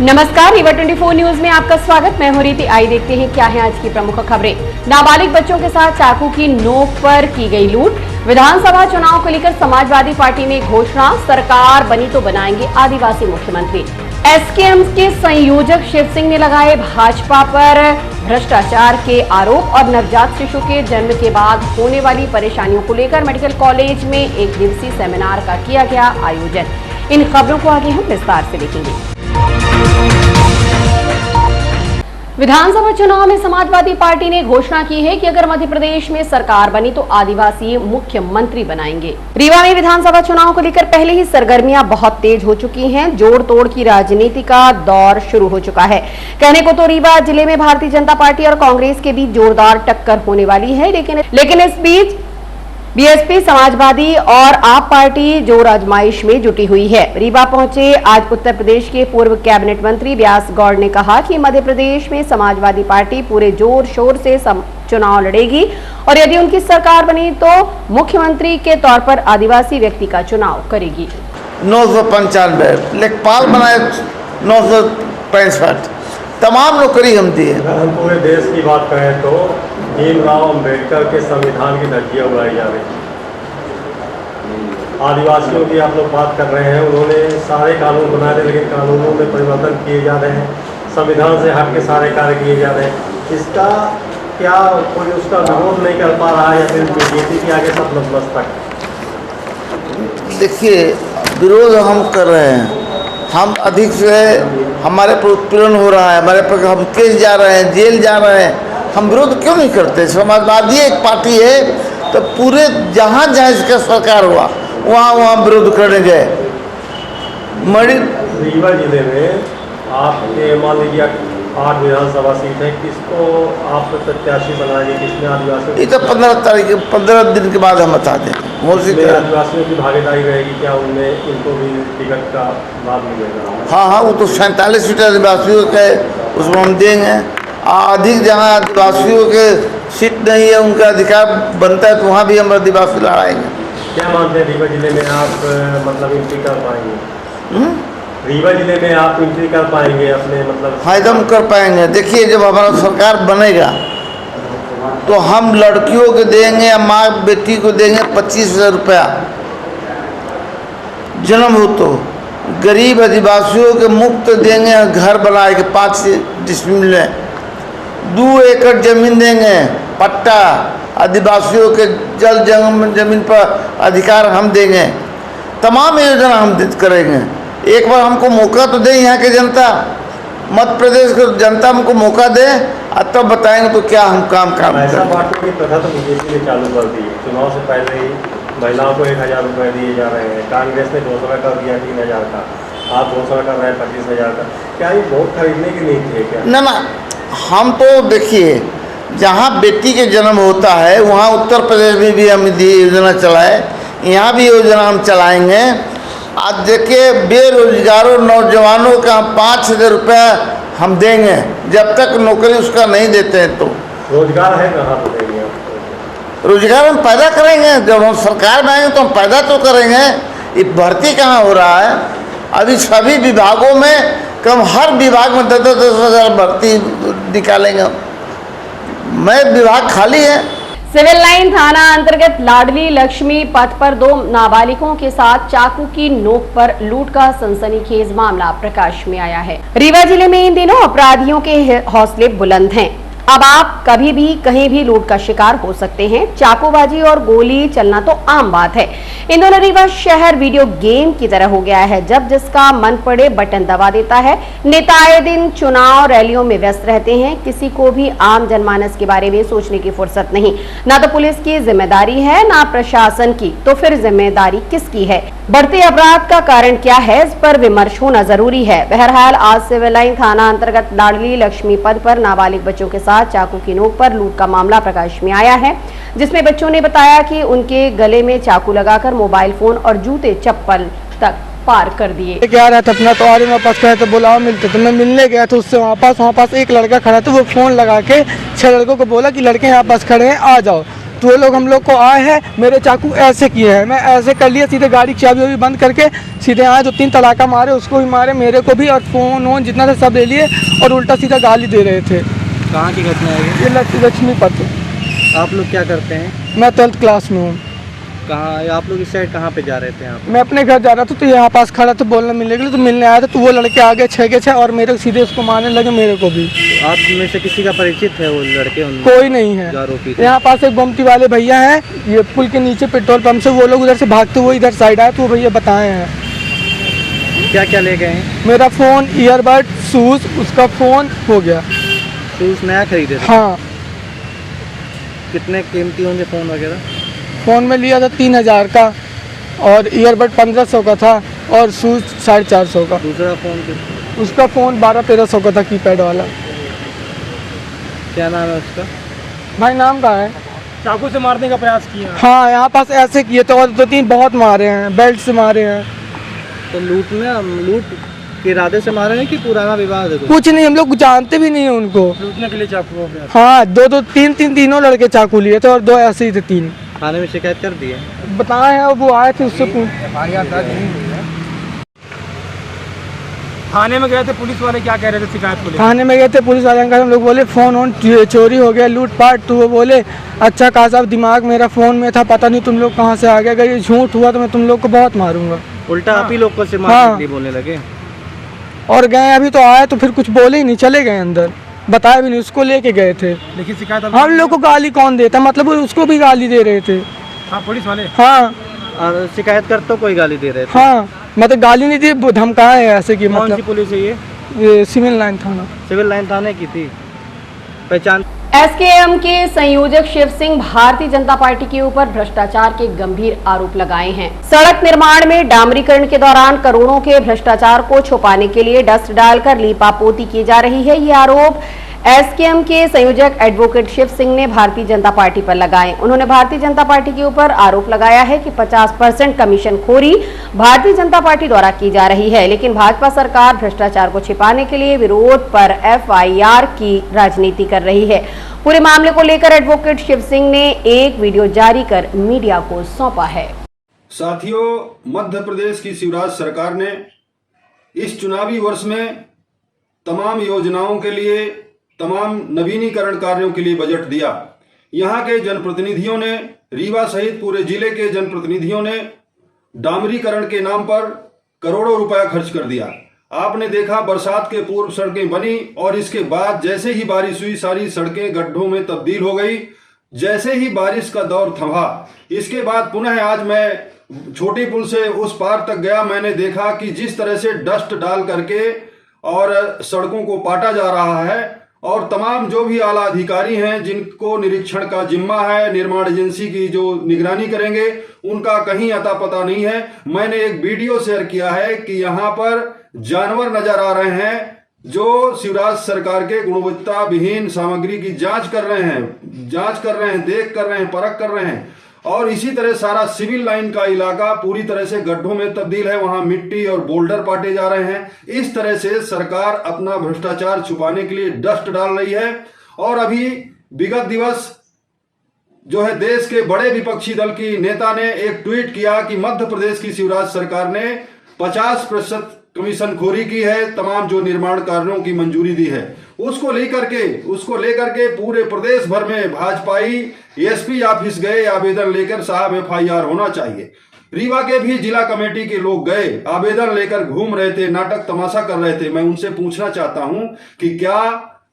नमस्कार, रीवा 24 न्यूज में आपका स्वागत। मैं हूं रीति। आइए देखते हैं क्या है आज की प्रमुख खबरें। नाबालिग बच्चों के साथ चाकू की नोक पर की गई लूट। विधानसभा चुनाव को लेकर समाजवादी पार्टी ने घोषणा, सरकार बनी तो बनाएंगे आदिवासी मुख्यमंत्री। एसकेएम के संयोजक शिव सिंह ने लगाए भाजपा पर भ्रष्टाचार के आरोप और नवजात शिशु के जन्म के बाद होने वाली परेशानियों को लेकर मेडिकल कॉलेज में एक दिवसीय सेमिनार का किया गया आयोजन। इन खबरों को आगे हम विस्तार से देखेंगे। विधानसभा चुनाव में समाजवादी पार्टी ने घोषणा की है कि अगर मध्य प्रदेश में सरकार बनी तो आदिवासी मुख्यमंत्री बनाएंगे। रीवा में विधानसभा चुनाव को लेकर पहले ही सरगर्मियां बहुत तेज हो चुकी हैं। जोड़ तोड़ की राजनीति का दौर शुरू हो चुका है। कहने को तो रीवा जिले में भारतीय जनता पार्टी और कांग्रेस के बीच जोरदार टक्कर होने वाली है, लेकिन इस बीच बीएसपी, समाजवादी और आप पार्टी जोर आजमाइश में जुटी हुई है। रीवा पहुंचे आज उत्तर प्रदेश के पूर्व कैबिनेट मंत्री व्यास गौड़ ने कहा कि मध्य प्रदेश में समाजवादी पार्टी पूरे जोर शोर से चुनाव लड़ेगी और यदि उनकी सरकार बनी तो मुख्यमंत्री के तौर पर आदिवासी व्यक्ति का चुनाव करेगी। 995 लेखपाल बनाए 965 तमाम नौकरी हम दिए। हम पूरे देश की बात करें तो भीमराव अंबेडकर के संविधान की धज्जियां उड़ाई जा रही हैं। आदिवासियों की आप लोग बात कर रहे हैं, उन्होंने सारे कानून बनाए थे लेकिन कानूनों में परिवर्तन किए जा रहे हैं, संविधान से हट के सारे कार्य किए जा रहे हैं। इसका क्या कोई उसका विरोध नहीं कर पा रहा है या फिर बीजेपी के आगे सब नतमस्तक? देखिए, विरोध हम कर रहे हैं। हम अधिक से हमारे पर उत्पीड़न हो रहा है, हमारे पर हम केस जा रहे हैं, जेल जा रहे हैं। हम विरोध क्यों नहीं करते? समाजवादी एक पार्टी है तो पूरे जहाँ जहाँ इसका सरकार हुआ वहाँ विरोध करने गए। रीवा जिले में आपके मान लीजिए 8 विधानसभा सीट है, किसको आप प्रत्याशी बनाएंगे? किसमें आदिवासियों? ये तो 15 दिन के बाद हम बता दें। आदिवासियों की भागीदारी रहेगी क्या? उनमें इनको भी टिकट का लाभ मिलेगा? हाँ, वो तो 47 सीट आदिवासियों के उसमें हम देंगे। अधिक जहाँ आदिवासियों के सीट नहीं है, उनका अधिकार बनता है तो वहाँ भी हम आदिवासी लड़ाएंगे। क्या मानते हैं रीवा जिले में आप मतलब एंट्री कर पाएंगे? रीवा जिले में आप एंट्री कर पाएंगे अपने मतलब? हाँ, एकदम कर पाएंगे। देखिए, जब हमारा सरकार बनेगा तो हम लड़कियों को देंगे या माँ बेटी को देंगे 25,000 रुपया जन्म हो तो। गरीब आदिवासियों के मुफ्त देंगे घर बना के 5 डिसमिल में 2 एकड़ जमीन देंगे पट्टा। आदिवासियों के जल जमीन पर अधिकार हम देंगे। तमाम योजना हम करेंगे। एक बार हमको मौका तो दे यहाँ के जनता, मध्य प्रदेश की जनता हमको मौका दे और तब बताएंगे तो क्या हम काम ऐसा बातों की प्रथा तो बीजेपी ने चालू कर दी है। चुनाव से पहले ही महिलाओं को 1,000 रुपये दिए जा रहे हैं। कांग्रेस ने घोषणा कर दिया 3,000 का, आप घोषणा कर रहे हैं 25,000 का। क्या ये वोट खरीदने की नीति है क्या? ना, हम तो देखिए, जहाँ बेटी के जन्म होता है वहाँ उत्तर प्रदेश में भी हम योजना चलाए, यहाँ भी योजना हम चलाएंगे। आज देखिए, बेरोजगारों नौजवानों का 5,000 रुपया हम देंगे जब तक नौकरी उसका नहीं देते हैं। तो रोजगार है कहाँ पर देंगे आप? रोजगार हम पैदा करेंगे। जब हम सरकार में आएंगे तो हम पैदा तो करेंगे। ये भर्ती कहाँ हो रहा है? अभी सभी विभागों में कम, हर विभाग में 10,000 भर्ती निकालेंगे। मैं विभाग खाली है। सिविल लाइन थाना अंतर्गत लाडली लक्ष्मी पथ पर 2 नाबालिगों के साथ चाकू की नोक पर लूट का सनसनीखेज मामला प्रकाश में आया है। रीवा जिले में इन दिनों अपराधियों के हौसले बुलंद हैं। अब आप कभी भी कहीं भी लूट का शिकार हो सकते हैं। चाकूबाजी और गोली चलना तो आम बात है। इन दोनों रीवा शहर वीडियो गेम की तरह हो गया है। जब जिसका मन पड़े बटन दबा देता है। नेता आए दिन चुनाव रैलियों में व्यस्त रहते हैं। किसी को भी आम जनमानस के बारे में सोचने की फुर्सत नहीं। ना तो पुलिस की जिम्मेदारी है ना प्रशासन की, तो फिर जिम्मेदारी किसकी है? बढ़ते अपराध का कारण क्या है, इस पर विमर्श होना जरूरी है। बहरहाल आज सिविल लाइन थाना अंतर्गत लाडली लक्ष्मी पथ पर नाबालिग बच्चों के साथ चाकू की नोक पर लूट का मामला प्रकाश में आया है, जिसमें बच्चों ने बताया कि उनके गले में चाकू लगाकर मोबाइल फोन और जूते चप्पल तक पार कर दिए। क्या रहा था अपना तो आ रही मेरे पास कहे तो बुलाओ मिलते, तो मैं मिलने गया तो उससे वहाँ पास एक लड़का खड़ा था। वो फोन लगा के 6 लड़कों को बोला कि लड़के यहाँ पास खड़े हैं, आ जाओ। तो वो लोग हम लोग को आए हैं, मेरे चाकू ऐसे किए हैं, मैं ऐसे कर लिया, सीधे गाड़ी की चाबी भी बंद करके सीधे आए, 2-3 तड़ाका मारे, उसको भी मारे, मेरे को भी, और फ़ोन वोन जितना था सब ले लिए और उल्टा सीधा गाली दे रहे थे। कहाँ की घटना है ये? ये लक्ष्मी पथ। आप लोग क्या करते हैं? मैं 12th क्लास में हूँ। कहाँ आप लोग इस साइड कहाँ पे जा रहे थे आप? मैं अपने घर जा रहा था, तो यहाँ पास खड़ा था, बोलना मिलने के लिए, तो मिलने आया था, तो वो लड़के आ गए 6 के 6 और मेरे सीधे उसको मारने लगे, मेरे को भी। आप में से किसी का परिचित है वो लड़के? उन कोई नहीं है। जो आरोपी थे? यहाँ पास एक गोमती वाले भैया हैं, ये पुल के नीचे पेट्रोल पंप से वो लोग उधर से भागते हुए इधर साइड आए, तो वो भैया बताए हैं। क्या क्या ले गए हैं? मेरा फ़ोन, ईयरबड, शूज़, उसका फ़ोन हो गया। शूज़ नया खरीदे थे? हाँ। कितने कीमती होंगे फ़ोन वगैरह? फ़ोन में लिया था 3000 का और ईयरबड 1500 का था और शूज़ 450 का। दूसरा फ़ोन किस? उसका फ़ोन 1200-1300 का था, कीपैड वाला। क्या नाम है उसका? भाई नाम कहाँ है? चाकू से मारने का प्रयास किया। हाँ, यहाँ पास ऐसे किए थे और 2-3 बहुत मारे हैं, बेल्ट से मारे हैं। तो लूट के इरादे से मारे हैं कि पुराना विवाद है? कुछ नहीं, हम लोग जानते भी नहीं है उनको। लूटने के लिए चाकू हो गया। हाँ, 2-2, 3-3 तीनों लड़के चाकू लिए थे और 2 ऐसे ही थे, 3 थाने में शिकायत कर दी है? बताए हैं, वो आए थे, उससे थाने में गए थे, पुलिस वाले क्या कह रहे थे शिकायत को लेकर? थाने में गए थे, पुलिस वाले अंकल हम लोग बोले फ़ोन वोन चोरी हो गया, लूटपाट, तो वो बोले अच्छा खासा दिमाग मेरा फ़ोन में था, पता नहीं तुम लोग कहाँ से आ गए, अगर ये झूठ हुआ तो मैं तुम लोग को बहुत मारूंगा। उल्टा आप ही लोग को से हाँ। मारने के लिए बोलने लगे? और गए, अभी तो आए तो फिर कुछ बोले ही नहीं, चले गए अंदर, बताया भी नहीं, उसको लेके गए थे। लेकिन शिकायत हम लोग को गाली कौन देता, मतलब उसको भी गाली दे रहे थे। हाँ, पुलिस वाले। हाँ और शिकायत कर तो कोई गाली दे रहे थे? हाँ, मतलब गाली नहीं दी, धमकाए ऐसे कि कौन सी मतलब पुलिस है ये? ये सिविल लाइन थाना। सिविल लाइन थाने की थी। पहचान? एसकेएम के संयोजक शिव सिंह भारतीय जनता पार्टी के ऊपर भ्रष्टाचार के गंभीर आरोप लगाए हैं। सड़क निर्माण में डामरीकरण के दौरान करोड़ों के भ्रष्टाचार को छुपाने के लिए डस्ट डालकर लीपापोती की जा रही है। ये आरोप एसकेएम के संयोजक एडवोकेट शिव सिंह ने भारतीय जनता पार्टी पर लगाए। उन्होंने भारतीय जनता पार्टी के ऊपर आरोप लगाया है कि 50% कमीशन खोरी भारतीय जनता पार्टी द्वारा की जा रही है, लेकिन भाजपा सरकार भ्रष्टाचार को छिपाने के लिए विरोध पर एफआईआर की राजनीति कर रही है। पूरे मामले को लेकर एडवोकेट शिव सिंह ने एक वीडियो जारी कर मीडिया को सौंपा है। साथियों, मध्य प्रदेश की शिवराज सरकार ने इस चुनावी वर्ष में तमाम योजनाओं के लिए, तमाम नवीनीकरण कार्यों के लिए बजट दिया। यहाँ के जनप्रतिनिधियों ने, रीवा सहित पूरे जिले के जनप्रतिनिधियों ने डामरीकरण के नाम पर करोड़ों रुपया खर्च कर दिया। आपने देखा बरसात के पूर्व सड़कें बनी और इसके बाद जैसे ही बारिश हुई सारी सड़कें गड्ढों में तब्दील हो गई। जैसे ही बारिश का दौर थमा, इसके बाद पुनः आज मैं छोटी पुल से उस पार तक गया, मैंने देखा कि जिस तरह से डस्ट डाल करके और सड़कों को पाटा जा रहा है और तमाम जो भी आला अधिकारी हैं जिनको निरीक्षण का जिम्मा है, निर्माण एजेंसी की जो निगरानी करेंगे, उनका कहीं अता पता नहीं है। मैंने एक वीडियो शेयर किया है कि यहाँ पर जानवर नजर आ रहे हैं जो शिवराज सरकार के गुणवत्ता विहीन सामग्री की जांच कर रहे हैं, देख कर रहे हैं, परख कर रहे हैं। और इसी तरह सारा सिविल लाइन का इलाका पूरी तरह से गड्ढों में तब्दील है, वहां मिट्टी और बोल्डर पाटे जा रहे हैं। इस तरह से सरकार अपना भ्रष्टाचार छुपाने के लिए डस्ट डाल रही है। और अभी विगत दिवस जो है देश के बड़े विपक्षी दल की नेता ने एक ट्वीट किया कि मध्य प्रदेश की शिवराज सरकार ने 50% कमीशन खोरी की है, तमाम जो निर्माण कार्यों की मंजूरी दी है। उसको लेकर के पूरे प्रदेश भर में भाजपाई एसपी ऑफिस गए आवेदन लेकर, साहब एफआईआर होना चाहिए। रीवा के भी जिला कमेटी के लोग गए, आवेदन लेकर घूम रहे थे, नाटक तमाशा कर रहे थे। मैं उनसे पूछना चाहता हूं कि क्या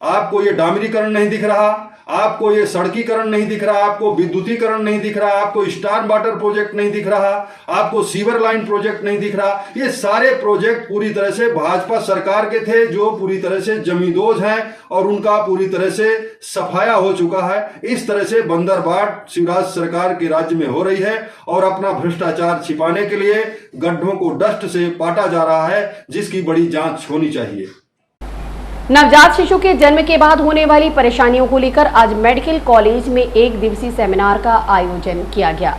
आपको ये डामरीकरण नहीं दिख रहा, आपको ये सड़कीकरण नहीं दिख रहा, आपको विद्युतीकरण नहीं दिख रहा, आपको स्टार वाटर प्रोजेक्ट नहीं दिख रहा, आपको सीवर लाइन प्रोजेक्ट नहीं दिख रहा? ये सारे प्रोजेक्ट पूरी तरह से भाजपा सरकार के थे जो पूरी तरह से जमींदोज हैं और उनका पूरी तरह से सफाया हो चुका है। इस तरह से बंदरबाट शिवराज सरकार के राज्य में हो रही है और अपना भ्रष्टाचार छिपाने के लिए गड्ढों को डस्ट से पाटा जा रहा है, जिसकी बड़ी जांच होनी चाहिए। नवजात शिशु के जन्म के बाद होने वाली परेशानियों को लेकर आज मेडिकल कॉलेज में एक दिवसीय सेमिनार का आयोजन किया गया।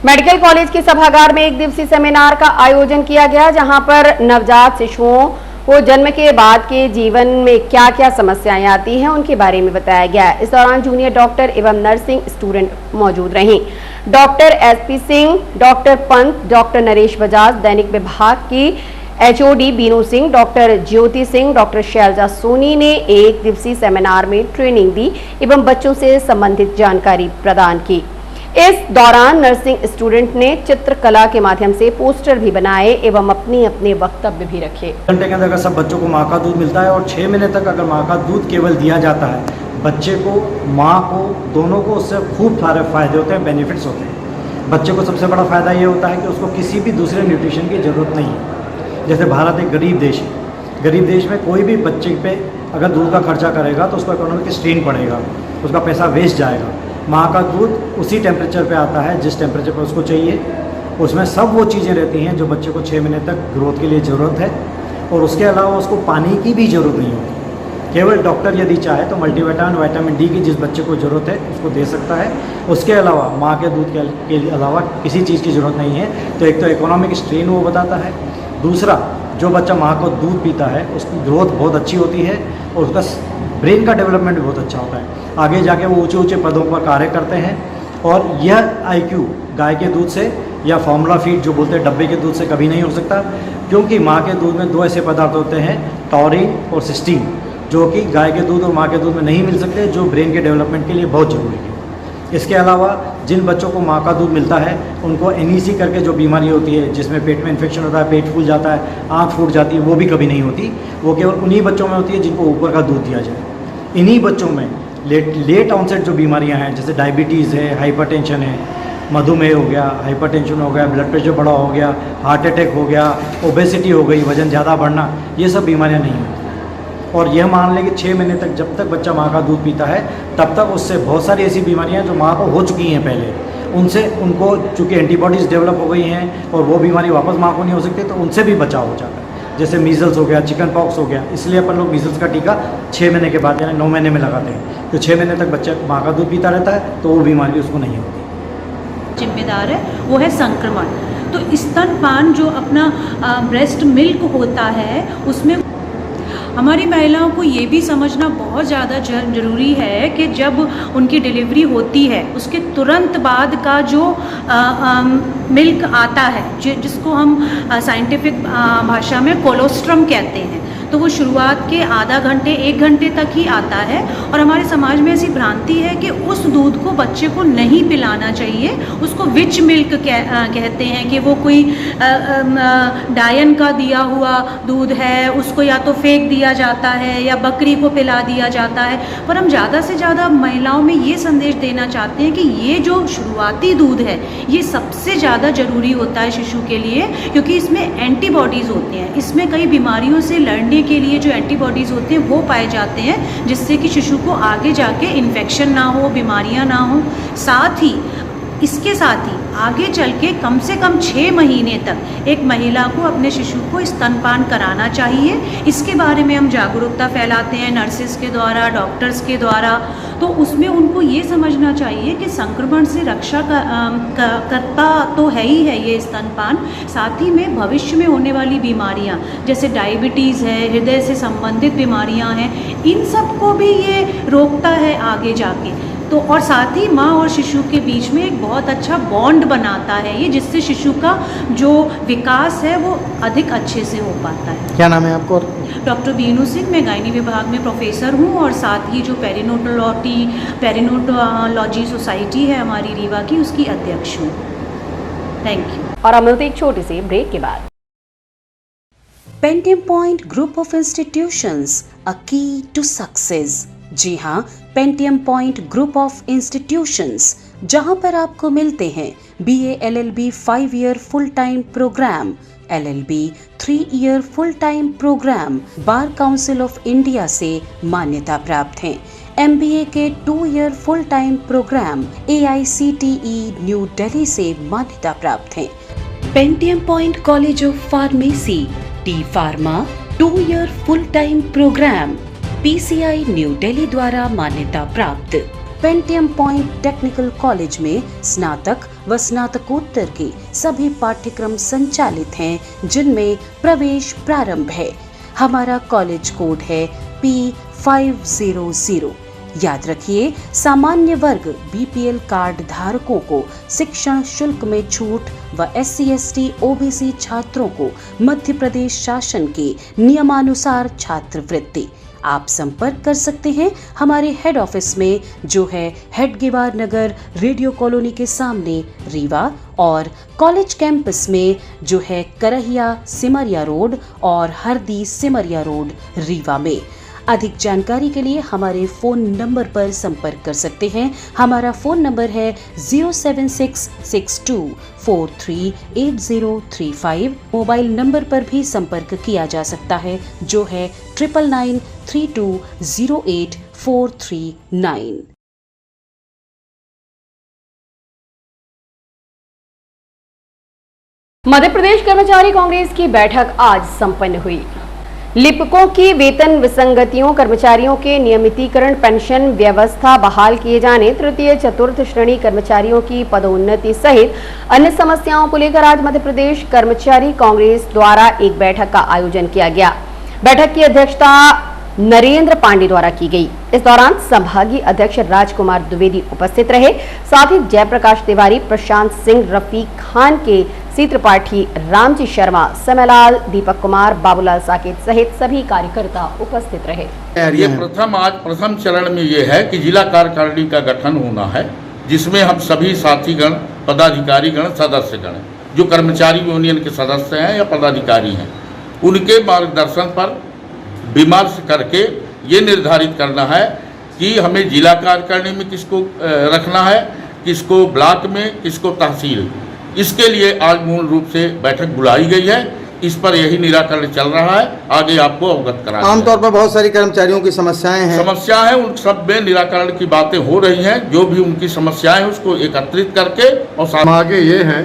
मेडिकल कॉलेज के सभागार में एक दिवसीय सेमिनार का आयोजन किया गया, जहां पर नवजात शिशुओं को जन्म के बाद के जीवन में क्या क्या समस्याएं आती हैं उनके बारे में बताया गया। इस दौरान जूनियर डॉक्टर एवं नर्सिंग स्टूडेंट मौजूद रहीं। Doctor SP Singh, doctor Pant, doctor Naresh Bajaj, दैनिक विभाग की HOD Binu Singh, doctor Jyoti Singh, doctor Selja Soni ने एक दिवसीय सेमिनार में ट्रेनिंग दी एवं बच्चों से संबंधित जानकारी प्रदान की। इस दौरान नर्सिंग स्टूडेंट ने चित्रकला के माध्यम से पोस्टर भी बनाए एवं अपने वक्तव्य भी रखे। घंटे के अंदर अगर सब बच्चों को माँ का दूध मिलता है और 6 महीने तक अगर माँ का दूध केवल दिया जाता है, बच्चे को, माँ को, दोनों को उससे खूब सारे फायदे होते हैं, बेनिफिट्स होते हैं। बच्चे को सबसे बड़ा फ़ायदा ये होता है कि उसको किसी भी दूसरे न्यूट्रिशन की ज़रूरत नहीं है। जैसे भारत एक गरीब देश है, गरीब देश में कोई भी बच्चे पे अगर दूध का खर्चा करेगा तो उसको इकोनॉमिक स्ट्रेन पड़ेगा, उसका पैसा वेस्ट जाएगा। माँ का दूध उसी टेम्परेचर पे आता है जिस टेम्परेचर पे उसको चाहिए, उसमें सब वो चीज़ें रहती हैं जो बच्चे को 6 महीने तक ग्रोथ के लिए ज़रूरत है, और उसके अलावा उसको पानी की भी ज़रूरत नहीं होती। केवल डॉक्टर यदि चाहे तो मल्टीविटामिन, विटामिन डी की जिस बच्चे को ज़रूरत है उसको दे सकता है। उसके अलावा माँ के दूध के अलावा किसी चीज़ की ज़रूरत नहीं है। तो एक तो इकोनॉमिक स्ट्रेन वो बताता है, दूसरा जो बच्चा माँ को दूध पीता है उसकी ग्रोथ बहुत अच्छी होती है और उसका ब्रेन का डेवलपमेंट भी बहुत अच्छा होता है। आगे जाके वो ऊंचे ऊंचे पदों पर कार्य करते हैं। और यह IQ गाय के दूध से या फार्मूला फीड जो बोलते हैं डब्बे के दूध से कभी नहीं हो सकता, क्योंकि माँ के दूध में 2 ऐसे पदार्थ होते हैं, टॉरिन और सिस्टीन, जो कि गाय के दूध और माँ के दूध में नहीं मिल सकते, जो ब्रेन के डेवलपमेंट के लिए बहुत ज़रूरी है। इसके अलावा जिन बच्चों को माँ का दूध मिलता है उनको NEC करके जो बीमारी होती है जिसमें पेट में इन्फेक्शन होता है, पेट फूल जाता है, आँख फूट जाती है, वो भी कभी नहीं होती। वो केवल उन्हीं बच्चों में होती है जिनको ऊपर का दूध दिया जाए। इन्हीं बच्चों में लेट ऑनसेट जो बीमारियां हैं, जैसे डायबिटीज़ है, हाइपरटेंशन है, मधुमेह हो गया, हाइपरटेंशन हो गया, ब्लड प्रेशर बढ़ा हो गया, हार्ट अटैक हो गया, ओबेसिटी हो गई, वजन ज़्यादा बढ़ना, ये सब बीमारियां नहीं होती। और यह मान लें कि 6 महीने तक जब तक बच्चा माँ का दूध पीता है तब तक उससे बहुत सारी ऐसी बीमारियां जो माँ को हो चुकी हैं पहले, उनसे उनको चूँकि एंटीबॉडीज़ डेवलप हो गई हैं और वो बीमारी वापस माँ को नहीं हो सकती, तो उनसे भी बचाव हो जाता है। जैसे मीज़ल्स हो गया, चिकन पॉक्स हो गया, इसलिए अपन लोग मीज़ल्स का टीका 6 महीने के बाद यानी 9 महीने में लगाते हैं। तो 6 महीने तक बच्चा माँ का दूध पीता रहता है तो वो बीमारी उसको नहीं होती। जिम्मेदार है वो है संक्रमण। तो स्तनपान जो अपना ब्रेस्ट मिल्क होता है उसमें हमारी महिलाओं को ये भी समझना बहुत ज़्यादा ज़रूरी है कि जब उनकी डिलीवरी होती है उसके तुरंत बाद का जो मिल्क आता है, जिसको हम साइंटिफिक भाषा में कोलोस्ट्रम कहते हैं, तो वो शुरुआत के आधा घंटे 1 घंटे तक ही आता है। और हमारे समाज में ऐसी भ्रांति है कि उस दूध को बच्चे को नहीं पिलाना चाहिए, उसको विच मिल्क कहते हैं कि वो कोई डायन का दिया हुआ दूध है, उसको या तो फेंक दिया जाता है या बकरी को पिला दिया जाता है। पर हम ज़्यादा से ज़्यादा महिलाओं में ये संदेश देना चाहते हैं कि ये जो शुरुआती दूध है ये सबसे ज़्यादा ज़रूरी होता है शिशु के लिए, क्योंकि इसमें एंटीबॉडीज़ होते हैं, इसमें कई बीमारियों से लड़ने के लिए जो एंटीबॉडीज़ होते हैं वो पाए जाते हैं, जिससे कि शिशु को आगे जाके इन्फेक्शन ना हो, बीमारियां ना हो। साथ ही इसके साथ ही आगे चल के कम से कम 6 महीने तक एक महिला को अपने शिशु को स्तनपान कराना चाहिए। इसके बारे में हम जागरूकता फैलाते हैं नर्सेस के द्वारा, डॉक्टर्स के द्वारा। तो उसमें उनको ये समझना चाहिए कि संक्रमण से रक्षा करता तो है ही है ये स्तनपान, साथ ही में भविष्य में होने वाली बीमारियां जैसे डायबिटीज़ है, हृदय से संबंधित बीमारियां हैं, इन सब को भी ये रोकता है आगे जाके। तो और साथ ही माँ और शिशु के बीच में एक बहुत अच्छा बॉन्ड बनाता है ये, जिससे शिशु का जो विकास है वो अधिक अच्छे से हो पाता है। क्या नाम है आपको? डॉक्टर बीनू सिंह, मैं गायनी विभाग में प्रोफेसर हूँ और साथ ही जो पेरिनोटोलॉजी सोसाइटी है हमारी रीवा की, उसकी अध्यक्ष हूँ। Thank you. और हम मिलते एक छोटे से ब्रेक के बाद। Pentium Point group of institutions, a key to success. जी हाँ, Pentium Point group of institutions, जहां पर आपको मिलते हैं BA LLB 5 year full time program, LLB 3 year full time program bar council of India से मान्यता प्राप्त हैं। MBA के 2 year full time program AICTE new Delhi से मान्यता प्राप्त हैं। Pentium point college of pharmacy, T pharma 2 year full time program PCI New Delhi द्वारा मान्यता प्राप्त। पेंटियम पॉइंट टेक्निकल कॉलेज में स्नातक व स्नातकोत्तर के सभी पाठ्यक्रम संचालित हैं, जिनमें प्रवेश प्रारंभ है। हमारा कॉलेज कोड है P500। याद रखिए, सामान्य वर्ग BPL कार्ड धारकों को शिक्षण शुल्क में छूट व SC/ST OBC छात्रों को मध्य प्रदेश शासन के नियमानुसार छात्रवृत्ति। आप संपर्क कर सकते हैं हमारे हेड ऑफिस में, जो है हेडगेवार नगर, रेडियो कॉलोनी के सामने, रीवा, और कॉलेज कैंपस में, जो है करहिया सिमरिया रोड और हरदी सिमरिया रोड, रीवा में। अधिक जानकारी के लिए हमारे फ़ोन नंबर पर संपर्क कर सकते हैं। हमारा फ़ोन नंबर है 07662438035। मोबाइल नंबर पर भी संपर्क किया जा सकता है, जो है 9993208439। मध्य प्रदेश कर्मचारी कांग्रेस की बैठक आज संपन्न हुई। लिपिकों की वेतन विसंगतियों, कर्मचारियों के नियमितीकरण, पेंशन व्यवस्था बहाल किए जाने, तृतीय चतुर्थ श्रेणी कर्मचारियों की पदोन्नति सहित अन्य समस्याओं को लेकर आज मध्य प्रदेश कर्मचारी कांग्रेस द्वारा एक बैठक का आयोजन किया गया। बैठक की अध्यक्षता नरेंद्र पांडे द्वारा की गई। इस दौरान संभागीय अध्यक्ष राजकुमार द्विवेदी उपस्थित रहे। साथ ही जयप्रकाश तिवारी, प्रशांत सिंह, रफीक खान के सी त्रिपाठी, रामजी शर्मा, समयलाल, दीपक कुमार, बाबूलाल साकेत सहित सभी कार्यकर्ता उपस्थित रहे। ये प्रथम चरण में ये है कि जिला कार्यकारिणी का गठन होना है, जिसमें हम सभी साथीगण, पदाधिकारीगण, सदस्यगण, जो कर्मचारी यूनियन के सदस्य हैं या पदाधिकारी हैं, उनके मार्गदर्शन पर विमर्श करके ये निर्धारित करना है कि हमें जिला कार्यकारिणी में किसको रखना है, किसको ब्लॉक में, किसको तहसील। इसके लिए आज मूल रूप से बैठक बुलाई गई है। इस पर यही निराकरण चल रहा है, आगे आपको अवगत कराएंगे। आमतौर पर बहुत सारी कर्मचारियों की समस्याएं हैं, उन सब में निराकरण की बातें हो रही हैं। जो भी उनकी समस्याएं हैं उसको एकत्रित करके और आगे ये है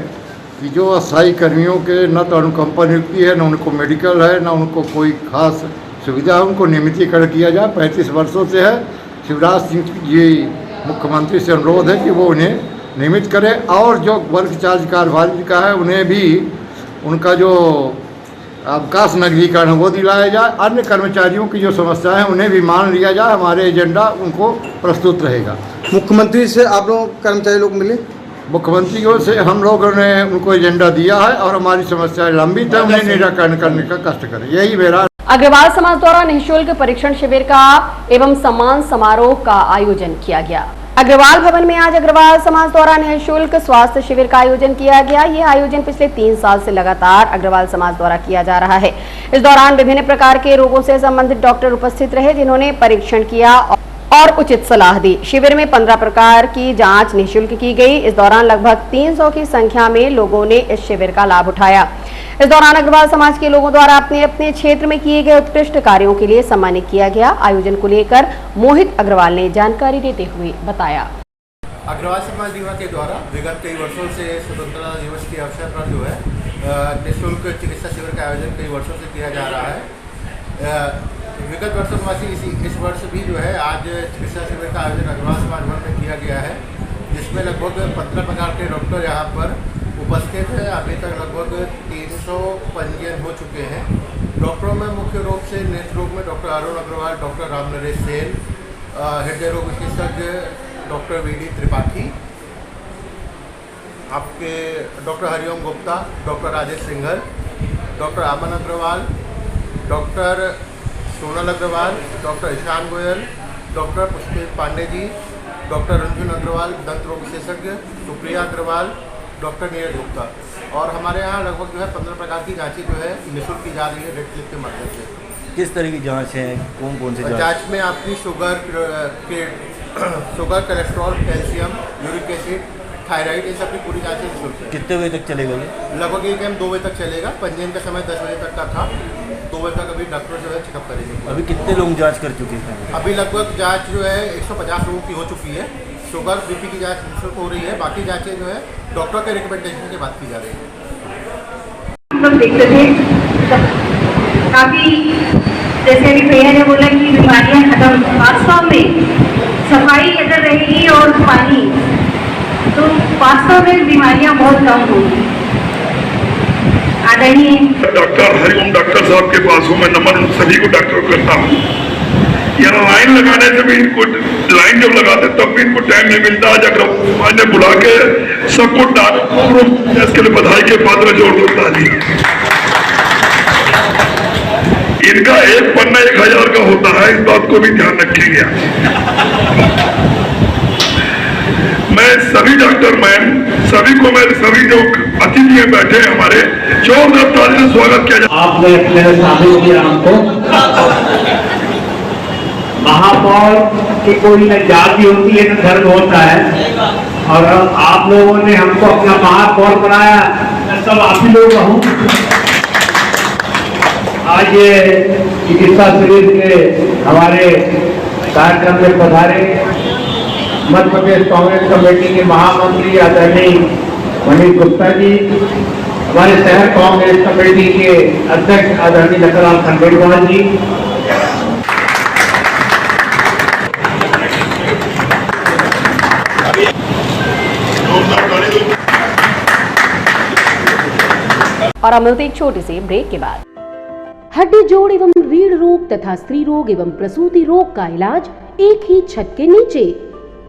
कि जो अस्थायी कर्मियों के न तो अनुकंपा नियुक्ति है, न उनको मेडिकल है, न उनको कोई खास सुविधा है, उनको नियमितीकरण किया जाए। 35 वर्षों से है। शिवराज सिंह जी मुख्यमंत्री से अनुरोध है कि वो उन्हें नियमित करें, और जो वर्ग चार्ज कार्यभारी का है उन्हें भी उनका जो अवकाश नगरीकरण है वो दिलाया जाए। अन्य कर्मचारियों की जो समस्याएं हैं उन्हें भी मान लिया जाए। हमारे एजेंडा उनको प्रस्तुत रहेगा। मुख्यमंत्री से आप लोग कर्मचारी लोग मिले? मुख्यमंत्रियों से हम लोगों ने उनको एजेंडा दिया है और हमारी समस्याएं लंबित है, उन्हें निराकरण करने का कष्ट करें, यही मेरा। अग्रवाल समाज द्वारा निःशुल्क परीक्षण शिविर का एवं सम्मान समारोह का आयोजन किया गया। अग्रवाल भवन में आज अग्रवाल समाज द्वारा निःशुल्क स्वास्थ्य शिविर का आयोजन किया गया। यह आयोजन पिछले 3 साल से लगातार अग्रवाल समाज द्वारा किया जा रहा है। इस दौरान विभिन्न प्रकार के रोगों से संबंधित डॉक्टर उपस्थित रहे, जिन्होंने परीक्षण किया और उचित सलाह दी। शिविर में 15 प्रकार की जांच निःशुल्क की गई। इस दौरान लगभग 300 की संख्या में लोगों ने इस शिविर का लाभ उठाया। इस दौरान अग्रवाल समाज के लोगों द्वारा अपने अपने क्षेत्र में किए गए उत्कृष्ट कार्यों के लिए सम्मानित किया गया। आयोजन को लेकर मोहित अग्रवाल ने जानकारी देते हुए बताया। अग्रवाल समाज रीवा के द्वारा विगत कई वर्षों से स्वतंत्रता दिवस के अवसर पर जो है निःशुल्क चिकित्सा शिविर का आयोजन कई वर्षों से किया जा रहा है। विगत वर्षों इस वर्ष भी जो है आज चिकित्सा शिविर का आयोजन अग्रवाल समाज भवन में किया गया है, जिसमें लगभग 15 प्रकार के डॉक्टर यहाँ पर उपस्थित है। अभी तक लगभग 300 पंजीयन हो चुके हैं। डॉक्टरों में मुख्य रूप से नेत्र रोग में डॉक्टर अरुण अग्रवाल, डॉक्टर राम नरेश सेन, हृदय रोग विशेषज्ञ डॉक्टर VD त्रिपाठी, आपके doctor Hariom Gupta, doctor Rajesh Singhal, doctor Aman Agarwal, doctor Sonal Agarwal, doctor Ishan Goyal, doctor Pushpesh Pandey ji, doctor Ranjan Agarwal दंत रोग विशेषज्ञ, सुप्रिया अग्रवाल, डॉक्टर नीरज गुप्ता। और हमारे यहाँ लगभग जो है 15 प्रकार की जांचें जो है निःशुल्क की जा रही है रेड क्लिक के माध्यम से। किस तरह की जांच है, कौन कौन सी जांच में आपकी sugar, cholesterol, calcium, uric acid, thyroid, इन सब की पूरी जांचें निःशुल्क है। कितने बजे तक चलेगा ये? लगभग ये कैंप 2 बजे तक चलेगा। पंजीयन का समय 10 बजे तक का था। 2 बजे तक अभी डॉक्टर जो है चेकअप करेंगे। अभी कितने लोग जांच कर चुके हैं? अभी लगभग जांच जो है 150 लोगों की हो चुकी है। शुगर BP की जांच निःशुल्क हो रही है। बाकी जांचें जो है डॉक्टर के रिकमेंडेशन के बाद की जा रही है। हम लोग देखते थे काफ़ी, जैसे अभी भैया ने बोला कि बीमारियां खत्म, वास्तव में सफाई अगर रहेगी और पानी, तो वास्तव में बीमारियां बहुत कम होंगी। आदरणीय डॉक्टर हरिओम डॉक्टर साहब के पास हूँ, मैं नमन उन सभी को डॉक्टर करता हूँ। यहाँ लाइन लगाने से भी इनको, लाइन जब लगाते तब भी इनको टाइम नहीं मिलता। आज अगर मैंने बुला के सबको डॉक्टर इसके लिए बधाई के पात्र जोड़ देता जी। इनका एक पन्ना 1000 का होता है, इस बात को भी ध्यान रखेंगे। मैं सभी डॉक्टर मैम सभी को, मैं सभी जो अतिथि बैठे हैं हमारे, जोरदार ताली से स्वागत किया जाए। आपने मेरे शामिल किया हमको। महापौर की कोई न जाति होती है न धर्म होता है, और आप लोगों ने हमको अपना महापौर बनाया, मैं सब आप ही लोग हूँ। आज ये चिकित्सा शिविर के हमारे कार्यक्रम में पधारे मध्य प्रदेश कांग्रेस कमेटी के महामंत्री आदरणीय मनीष गुप्ता जी, हमारे शहर कांग्रेस कमेटी के अध्यक्ष आदरणीय लखनलाल खंडेलवाल जी, और हम मिलते एक छोटे से ब्रेक के बाद। हड्डी जोड़ एवं रीढ़ रोग तथा स्त्री रोग एवं प्रसूति रोग का इलाज एक ही छत के नीचे।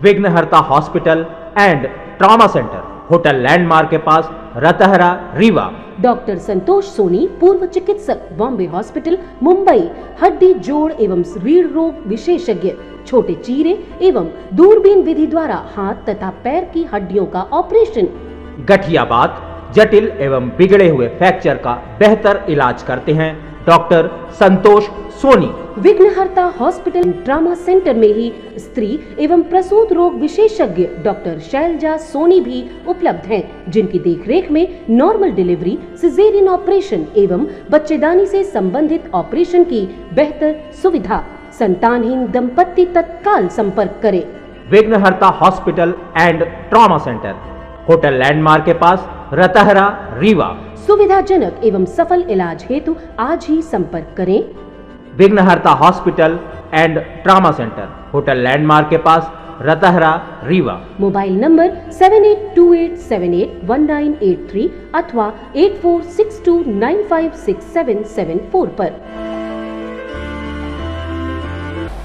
विघ्नहर्ता hospital and trauma centre, hotel landmark के पास, रतहरा, रीवा। डॉक्टर संतोष सोनी, पूर्व चिकित्सक, बॉम्बे हॉस्पिटल, मुंबई। हड्डी जोड़ एवं रीढ़ रोग विशेषज्ञ, छोटे चीरे एवं दूरबीन विधि द्वारा हाथ तथा पैर की हड्डियों का ऑपरेशन। गठियाबात, जटिल एवं बिगड़े हुए फ्रैक्चर का बेहतर इलाज करते हैं डॉक्टर संतोष सोनी। विघ्नहर्ता हॉस्पिटल ट्रॉमा सेंटर में ही स्त्री एवं प्रसूत रोग विशेषज्ञ डॉक्टर शैलजा सोनी भी उपलब्ध हैं, जिनकी देखरेख में नॉर्मल डिलीवरी, सिजेरियन ऑपरेशन एवं बच्चेदानी से संबंधित ऑपरेशन की बेहतर सुविधा। संतानहीन दंपत्ति तत्काल संपर्क करें। विघ्नहर्ता hospital and trauma centre, hotel landmark के पास, रतहरा, रीवा। सुविधाजनक एवं सफल इलाज हेतु आज ही संपर्क करें। विघ्नहर्ता hospital and trauma centre, hotel landmark के पास, रतहरा, रीवा। मोबाइल नंबर 7828781983 अथवा 8462956774 पर।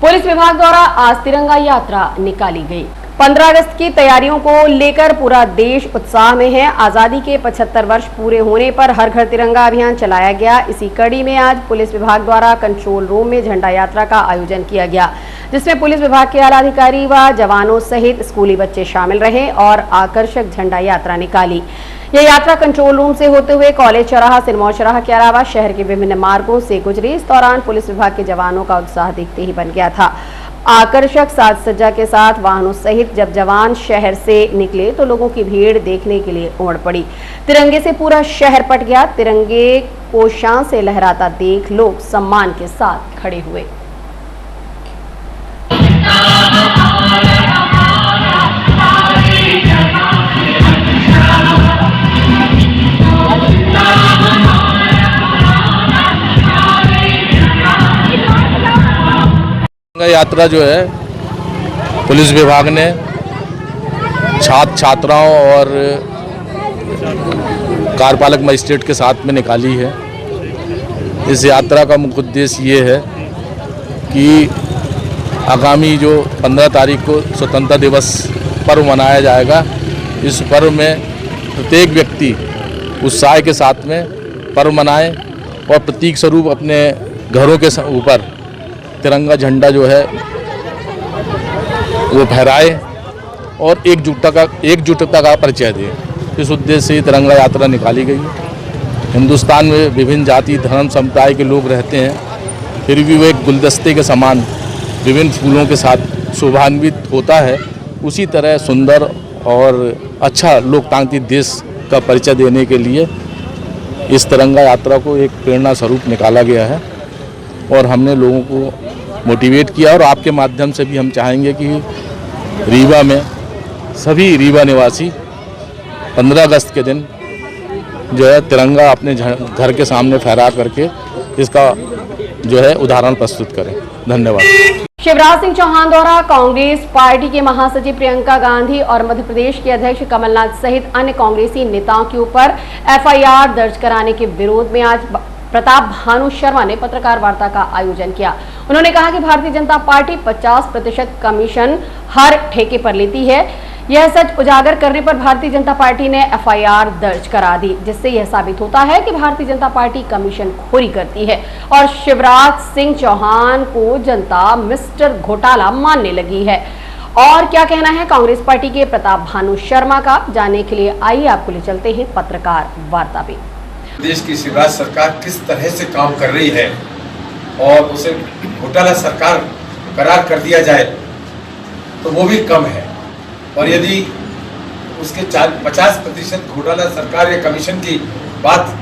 पुलिस विभाग द्वारा आज तिरंगा यात्रा निकाली गई। 15 अगस्त की तैयारियों को लेकर पूरा देश उत्साह में है। आजादी के 75 वर्ष पूरे होने पर हर घर तिरंगा अभियान चलाया गया। इसी कड़ी में आज पुलिस विभाग द्वारा कंट्रोल रूम में झंडा यात्रा का आयोजन किया गया, जिसमें पुलिस विभाग के आला अधिकारी व जवानों सहित स्कूली बच्चे शामिल रहे और आकर्षक झंडा यात्रा निकाली। यह यात्रा कंट्रोल रूम से होते हुए कॉलेज चौराहा, सिरमौर चौराहा के अलावा शहर के विभिन्न मार्गों से गुजरी। इस दौरान पुलिस विभाग के जवानों का उत्साह देखते ही बन गया था। आकर्षक साज सज्जा के साथ वाहनों सहित जब जवान शहर से निकले तो लोगों की भीड़ देखने के लिए उमड़ पड़ी। तिरंगे से पूरा शहर पट गया। तिरंगे को शान से लहराता देख लोग सम्मान के साथ खड़े हुए। यात्रा जो है पुलिस विभाग ने छात्र छात्राओं और कार्यपालक मजिस्ट्रेट के साथ में निकाली है। इस यात्रा का मुख्य उद्देश्य ये है कि आगामी जो 15 तारीख को स्वतंत्रता दिवस पर्व मनाया जाएगा, इस पर्व में प्रत्येक व्यक्ति उत्साह के साथ में पर्व मनाए और प्रतीक स्वरूप अपने घरों के ऊपर तिरंगा झंडा जो है वो फहराए और एकजुटता का परिचय दे। इस उद्देश्य से तिरंगा यात्रा निकाली गई है। हिंदुस्तान में विभिन्न जाति, धर्म, संप्रदाय के लोग रहते हैं, फिर भी वो एक गुलदस्ते के समान विभिन्न फूलों के साथ शोभान्वित होता है। उसी तरह सुंदर और अच्छा लोकतांत्रिक देश का परिचय देने के लिए इस तिरंगा यात्रा को एक प्रेरणा स्वरूप निकाला गया है और हमने लोगों को मोटिवेट किया। और आपके माध्यम से भी हम चाहेंगे कि रीवा में सभी रीवा निवासी 15 अगस्त के दिन जो है तिरंगा अपने घर के सामने फहरा करके इसका जो है उदाहरण प्रस्तुत करें। धन्यवाद। शिवराज सिंह चौहान द्वारा कांग्रेस पार्टी के महासचिव प्रियंका गांधी और मध्य प्रदेश के अध्यक्ष कमलनाथ सहित अन्य कांग्रेसी नेताओं के ऊपर एफआईआर दर्ज कराने के विरोध में आज प्रताप भानु शर्मा ने पत्रकार वार्ता का आयोजन किया। उन्होंने कहा कि भारतीय जनता पार्टी 50% कमीशन हर ठेके पर लेती है। यह सच उजागर करने पर भारतीय जनता पार्टी ने एफआईआर दर्ज करा दी, जिससे यह साबित होता है कि भारतीय जनता पार्टी कमीशन खोरी करती है और शिवराज सिंह चौहान को जनता मिस्टर घोटाला मानने लगी है। और क्या कहना है कांग्रेस पार्टी के प्रताप भानु शर्मा का, जानने के लिए आइए आपको ले चलते हैं पत्रकार वार्ता पे। देश की शिवराज सरकार किस तरह से काम कर रही है और उसे घोटाला सरकार करार कर दिया जाए तो वो भी कम है, और यदि उसके 50% घोटाला सरकार या कमीशन की बात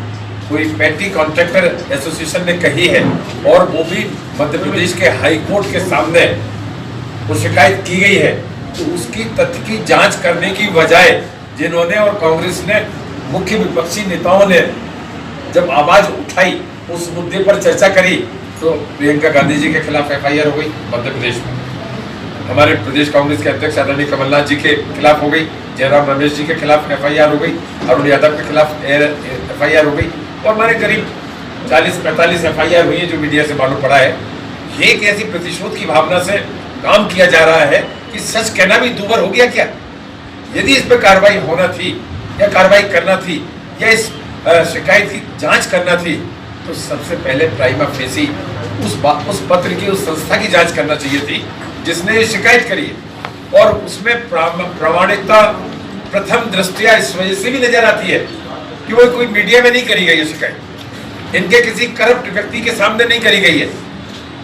कोई पेटी कॉन्ट्रैक्टर एसोसिएशन ने कही है और वो भी मध्य प्रदेश के हाई कोर्ट के सामने वो शिकायत की गई है, तो उसकी तथ्य की जांच करने की बजाय जिन्होंने और कांग्रेस ने मुख्य विपक्षी नेताओं ने जब आवाज उठाई, उस मुद्दे पर चर्चा करी, तो प्रियंका गांधी जी के खिलाफ एफआईआर हो गई मध्य प्रदेश में, हमारे प्रदेश कांग्रेस के अध्यक्ष आदरणीय कमलनाथ जी के खिलाफ हो गई, जयराम रमेश जी के खिलाफ एफआईआर हो गई, अरुण यादव के खिलाफ एफआईआर हो गई, और हमारे करीब 40-45 एफआईआर हुई है जो मीडिया से मालूम पड़ा है। ये एक ऐसी प्रतिशोध की भावना से काम किया जा रहा है कि सच कहना भी दूभर हो गया क्या। यदि इस पर कार्रवाई होना थी या कार्रवाई करना थी या इस शिकायत की जांच करना थी, तो सबसे पहले प्राइमा फेसी उस पत्र की, उस संस्था की जांच करना चाहिए थी जिसने ये शिकायत करी है। और उसमें प्रामाणिकता प्रथम दृष्टया इस वजह से भी नजर आती है कि वो कोई मीडिया में नहीं करी गई है शिकायत, इनके किसी करप्ट व्यक्ति के सामने नहीं करी गई है,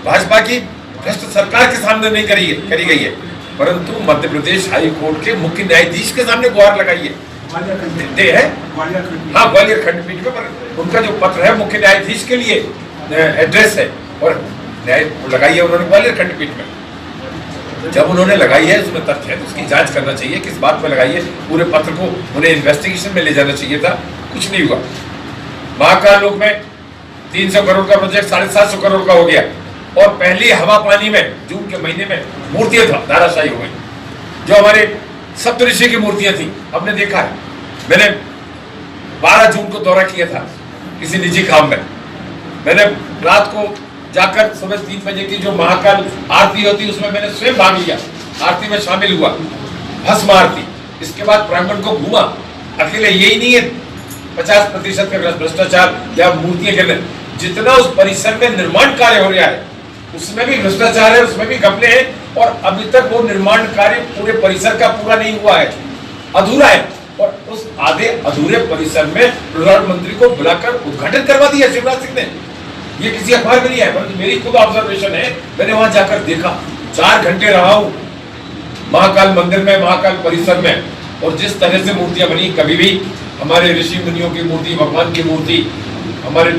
भाजपा की भ्रष्ट सरकार के सामने नहीं करी गई है, परंतु मध्य प्रदेश हाई कोर्ट के मुख्य न्यायाधीश के सामने गुहार लगाई है। हाँ, ग्वालियर खंडपीठ में, पर उनका जो पत्र है मुख्य न्यायाधीश के लिए एड्रेस है और न्याय लगाई है उन्होंने ग्वालियर खंडपीठ में। जब उन्होंने लगाई है उसमें तथ्य है तो उसकी जांच करना चाहिए, किस बात पर लगाई है, पूरे पत्र को उन्हें इन्वेस्टिगेशन में ले जाना चाहिए था, कुछ नहीं हुआ। महाकाल लोक में 300 करोड़ का प्रोजेक्ट 750 करोड़ का हो गया और पहली हवा पानी में जून के महीने में मूर्तियां धाराशायी हो गई, जो हमारे सप्तऋषि की मूर्तियां थी। हमने देखा है, मैंने 12 जून को दौरा किया था किसी निजी काम में, मैंने रात को जाकर सुबह 3 बजे की जो महाकाल आरती होती उसमें मैंने स्वयं भाग लिया, आरती में शामिल हुआ, भस्म आरती। इसके बाद प्रांगण को घूमा। अकेले यही नहीं है 50% का भ्रष्टाचार या मूर्तियां गिरने, जितना उस परिसर में निर्माण कार्य हो रहा है उसमें भी भ्रष्टाचार है, उसमें भी घपले हैं और अभी तक वो निर्माण कार्य पूरे परिसर का पूरा नहीं हुआ है, अधूरा है। और उस आधे अधूरे परिसर में प्रधानमंत्री को बुलाकर उद्घाटन करवा दिया शिवराज सिंह ने। ये किसी अखबार में नहीं है, परंतु मेरी खुद ऑब्जर्वेशन है, मैंने वहां जाकर देखा, 4 घंटे रहा हूं महाकाल मंदिर में, महाकाल परिसर में, और जिस तरह से मूर्तियां बनी, कभी भी हमारे ऋषि मुनियों की मूर्ति, भगवान की मूर्ति, हमारे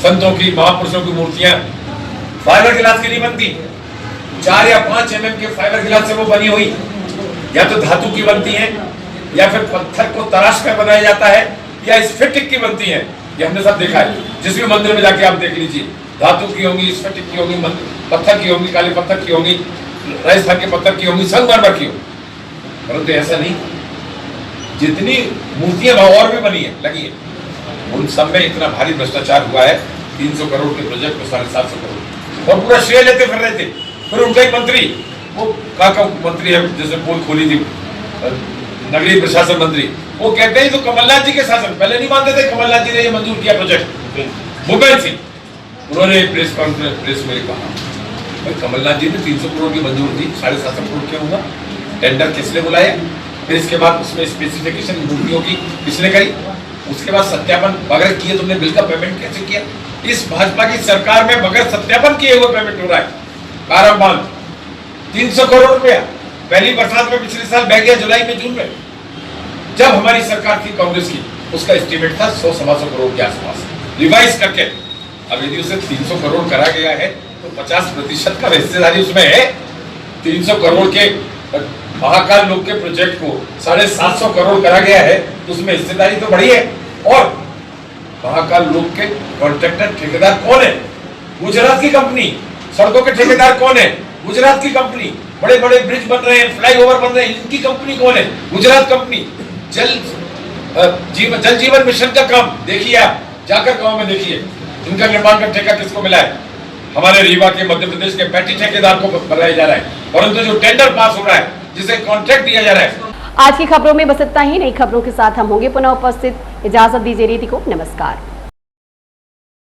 संतों की, महापुरुषों की मूर्तियां फाइबर गिलास की नहीं बनती, 4 या 5 mm के फाइबर गिलास से वो बनी हुई, या तो धातु की बनती है या फिर पत्थर को तराश कर बनाया जाता है या स्फटिक की बनती है। ये हमने सब देखा है, जिस भी मंदिर में जाके आप देख लीजिए, धातु की होंगी, स्फटिक की होंगी, पत्थर की होंगी, काले पत्थर की होंगी, राजस्थान के पत्थर की होंगी, संगमरमर की होंगी, परंतु ऐसा नहीं। जितनी मूर्तियां और भी बनी है, लगी है, उन सब में इतना भारी भ्रष्टाचार हुआ है। 300 करोड़ के प्रोजेक्ट में 750 करोड़ और पूरा श्रेय लेते फिर रहे थे। फिर उनका ही मंत्री, वो का मंत्री है जैसे पोल खोली थी, नगरीय प्रशासन मंत्री, वो कहते हैं तो कमलनाथ जी के शासन, पहले नहीं मानते थे, कमलनाथ जी ने ये मंजूर किया प्रोजेक्ट, भूपेंद्र सिंह, उन्होंने प्रेस में कहा भाई कमलनाथ जी ने 300 करोड़ की मंजूर दी, 750 करोड़ क्यों हुआ, टेंडर किसने बुलाया, फिर इसके बाद उसमें स्पेसिफिकेशन मूर्तियों की किसने करी, उसके बाद सत्यापन बगैर किए तुमने बिल का पेमेंट कैसे किया। इस भाजपा की सरकार में बगैर सत्यापन किए हुए पेमेंट हो रहा है। कारम बांध 300 करोड़ रुपया पहली बरसात में पिछले साल बह गया, जुलाई में, जून में, जब हमारी सरकार थी कांग्रेस की, उसका एस्टीमेट था 100-125 करोड़ के आसपास, रिवाइज करके। अब यदि उसे 300 करोड़ करा गया है तो 50% का हिस्सेदारी उसमें है। 300 करोड़ के महाकाल लोक के प्रोजेक्ट को 750 करोड़ करा गया है तो उसमें हिस्सेदारी तो बढ़ी है। और महाकाल लोक के कॉन्ट्रैक्टर ठेकेदार कौन है? गुजरात की कंपनी। सड़कों के ठेकेदार कौन है? गुजरात की कंपनी, बड़े बड़े ब्रिज बन रहे हैं, फ्लाईओवर बन रहे हैं, इनकी कंपनी कौन है? गुजरात कंपनी। जल जीवन मिशन का काम देखिए, आप जाकर गांव में देखिए, इनका निर्माण का ठेका किसको मिला है? हमारे रीवा के मध्य प्रदेश के पैटी ठेकेदार को बनाया जा रहा है, परंतु जो टेंडर पास हो रहा है, जिसे कॉन्ट्रैक्ट दिया जा रहा है। आज की खबरों में बस इतना ही। नई खबरों के साथ हम होंगे पुनः उपस्थित। इजाजत दीजिए रीति को। नमस्कार।